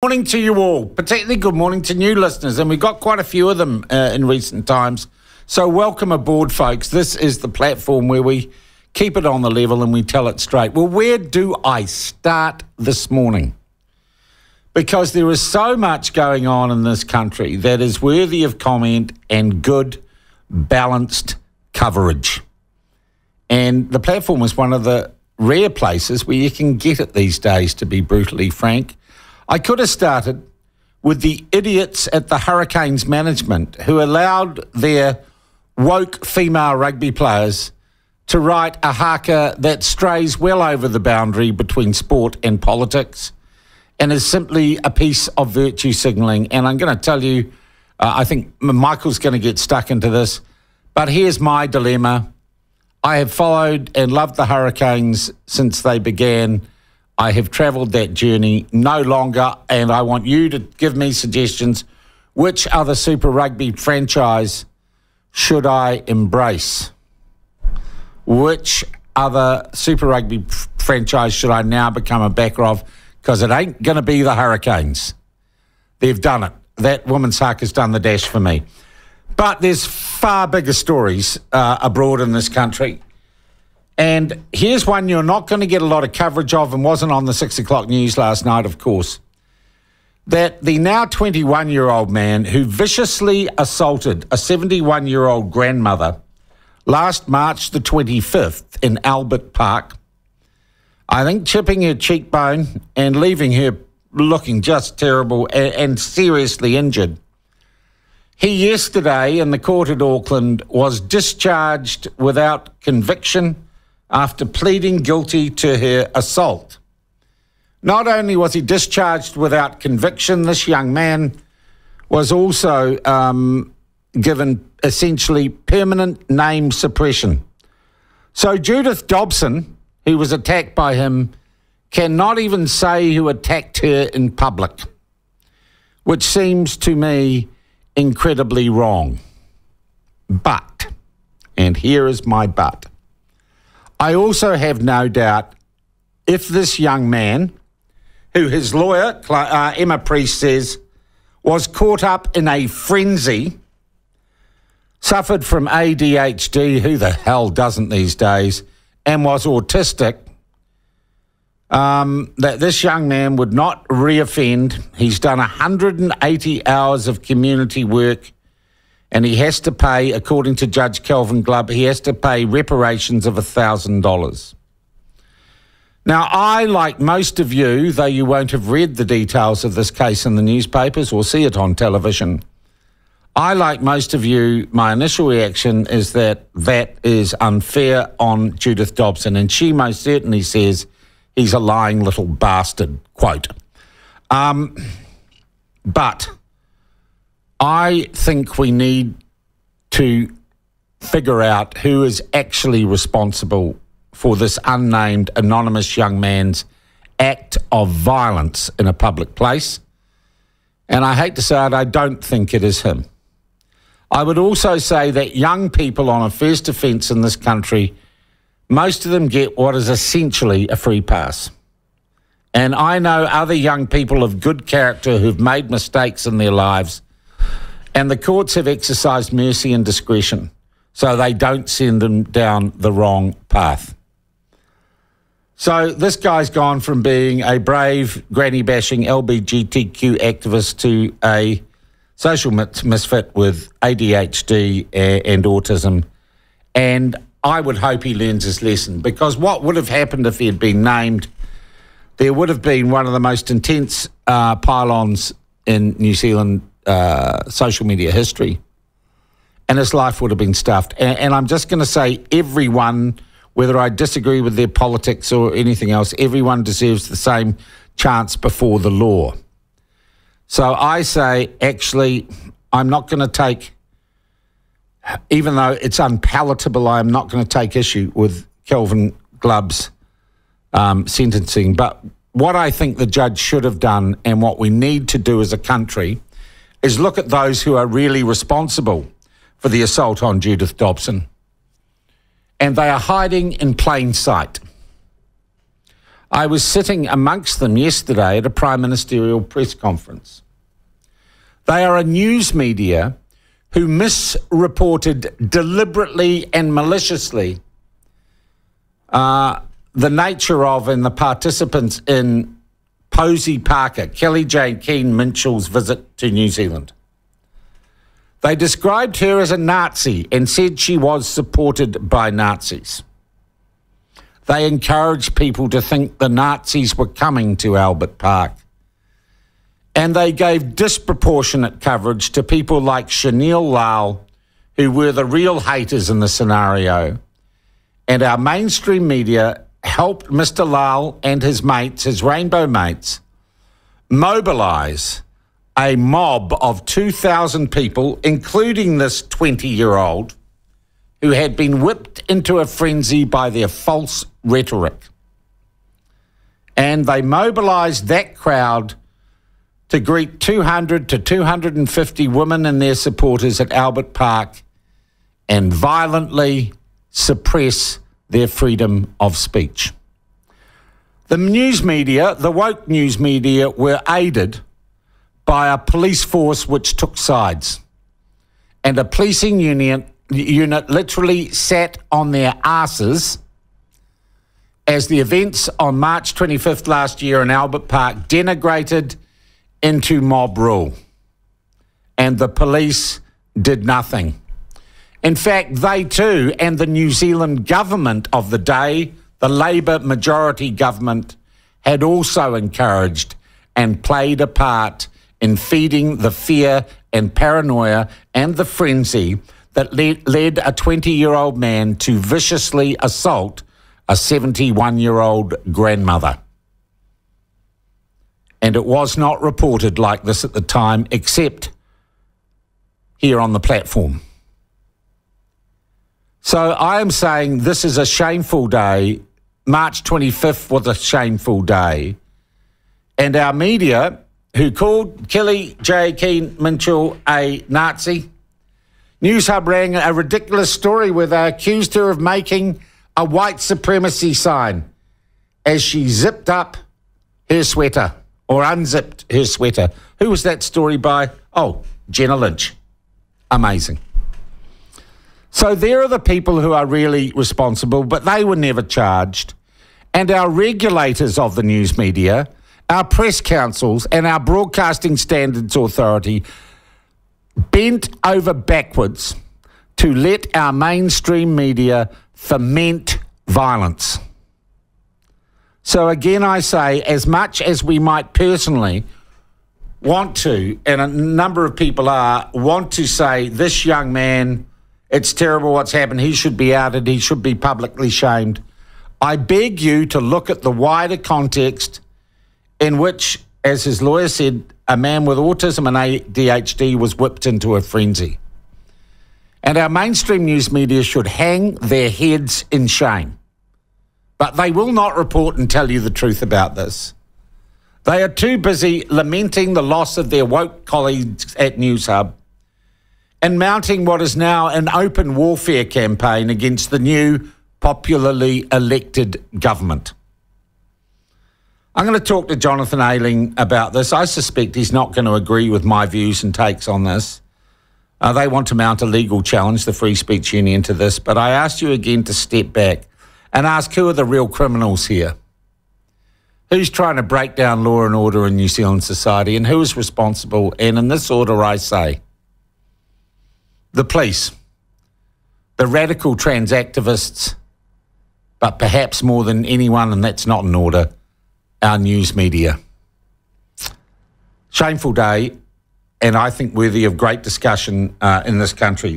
Morning to you all, particularly good morning to new listeners, and we've got quite a few of them in recent times. So welcome aboard, folks. This is the platform where we keep it on the level and we tell it straight. Well, where do I start this morning? Because there is so much going on in this country that is worthy of comment and good, balanced coverage. And the platform is one of the rare places where you can get it these days, to be brutally frank. I could have started with the idiots at the Hurricanes management who allowed their woke female rugby players to write a haka that strays well over the boundary between sport and politics and is simply a piece of virtue signalling. And I'm going to tell you, I think Michael's going to get stuck into this, but here's my dilemma. I have followed and loved the Hurricanes since they began. I have travelled that journey no longer, and I want you to give me suggestions. Which other Super Rugby franchise should I embrace? Which other Super Rugby franchise should I now become a backer of? Because it ain't going to be the Hurricanes. They've done it. That women's haka has done the dash for me. But there's far bigger stories abroad in this country. And here's one you're not going to get a lot of coverage of and wasn't on the 6 o'clock news last night, of course. That the now 21-year-old man who viciously assaulted a 71-year-old grandmother last March the 25th in Albert Park, I think chipping her cheekbone and leaving her looking just terrible and seriously injured. He yesterday in the court at Auckland was discharged without conviction after pleading guilty to her assault. Not only was he discharged without conviction, this young man was also given essentially permanent name suppression. So Judith Dobson, who was attacked by him, cannot even say who attacked her in public, which seems to me incredibly wrong. But, and here is my but, I also have no doubt if this young man, who his lawyer, Emma Priest, says was caught up in a frenzy, suffered from ADHD, who the hell doesn't these days, and was autistic, that this young man would not reoffend. He's done 180 hours of community work, and he has to pay, according to Judge Kelvin Glubb, he has to pay reparations of $1,000. Now, I, like most of you, though you won't have read the details of this case in the newspapers or see it on television, I, like most of you, my initial reaction is that that is unfair on Judith Dobson, and she most certainly says he's a lying little bastard, quote. But I think we need to figure out who is actually responsible for this unnamed anonymous young man's act of violence in a public place. And I hate to say it, I don't think it is him. I would also say that young people on a first offence in this country, most of them get what is essentially a free pass. And I know other young people of good character who've made mistakes in their lives, and the courts have exercised mercy and discretion so they don't send them down the wrong path. So this guy's gone from being a brave, granny-bashing LGBTQ activist to a social misfit with ADHD and autism. And I would hope he learns his lesson, because what would have happened if he had been named? There would have been one of the most intense pylons in New Zealand social media history, and his life would have been stuffed. And I'm just going to say, everyone, whether I disagree with their politics or anything else, everyone deserves the same chance before the law. So I say, actually, I'm not going to take, even though it's unpalatable, I'm not going to take issue with Kelvin Glubb's sentencing. But what I think the judge should have done, and what we need to do as a country, is look at those who are really responsible for the assault on Judith Dobson. And they are hiding in plain sight. I was sitting amongst them yesterday at a Prime Ministerial press conference. They are a news media who misreported deliberately and maliciously the nature of and the participants in Posey Parker, Kelly Jane Keane Minshall's visit to New Zealand. They described her as a Nazi and said she was supported by Nazis. They encouraged people to think the Nazis were coming to Albert Park. And they gave disproportionate coverage to people like Chanel Lal, who were the real haters in the scenario. And our mainstream media helped Mr. Lal and his mates, his rainbow mates, mobilise a mob of 2,000 people, including this 20-year-old, who had been whipped into a frenzy by their false rhetoric. And they mobilised that crowd to greet 200 to 250 women and their supporters at Albert Park and violently suppress their freedom of speech. The news media, the woke news media, were aided by a police force which took sides. And a policing unit literally sat on their asses as the events on March 25th last year in Albert Park denigrated into mob rule. And the police did nothing. In fact, they too, and the New Zealand government of the day, the Labour majority government, had also encouraged and played a part in feeding the fear and paranoia and the frenzy that led a 20-year-old man to viciously assault a 71-year-old grandmother. And it was not reported like this at the time, except here on the platform. So I am saying this is a shameful day. March 25th was a shameful day. And our media, who called Kelly J. Keane Minshall a Nazi, News Hub ran a ridiculous story where they accused her of making a white supremacy sign as she zipped up her sweater or unzipped her sweater. Who was that story by? Oh, Jenna Lynch. Amazing. So there are the people who are really responsible, but they were never charged. And our regulators of the news media, our press councils and our Broadcasting Standards Authority bent over backwards to let our mainstream media foment violence. So again, I say, as much as we might personally want to, and a number of people want to say, this young man, it's terrible what's happened, he should be outed, he should be publicly shamed, I beg you to look at the wider context in which, as his lawyer said, a man with autism and ADHD was whipped into a frenzy. And our mainstream news media should hang their heads in shame. But they will not report and tell you the truth about this. They are too busy lamenting the loss of their woke colleagues at News Hub and mounting what is now an open warfare campaign against the new popularly elected government. I'm going to talk to Jonathan Ayling about this. I suspect he's not going to agree with my views and takes on this. They want to mount a legal challenge, the Free Speech Union, to this. But I asked you again to step back and ask, who are the real criminals here? Who's trying to break down law and order in New Zealand society, and who is responsible? And in this order, I say, the police, the radical trans activists, but perhaps more than anyone, and that's not in order, our news media. Shameful day, and I think worthy of great discussion in this country.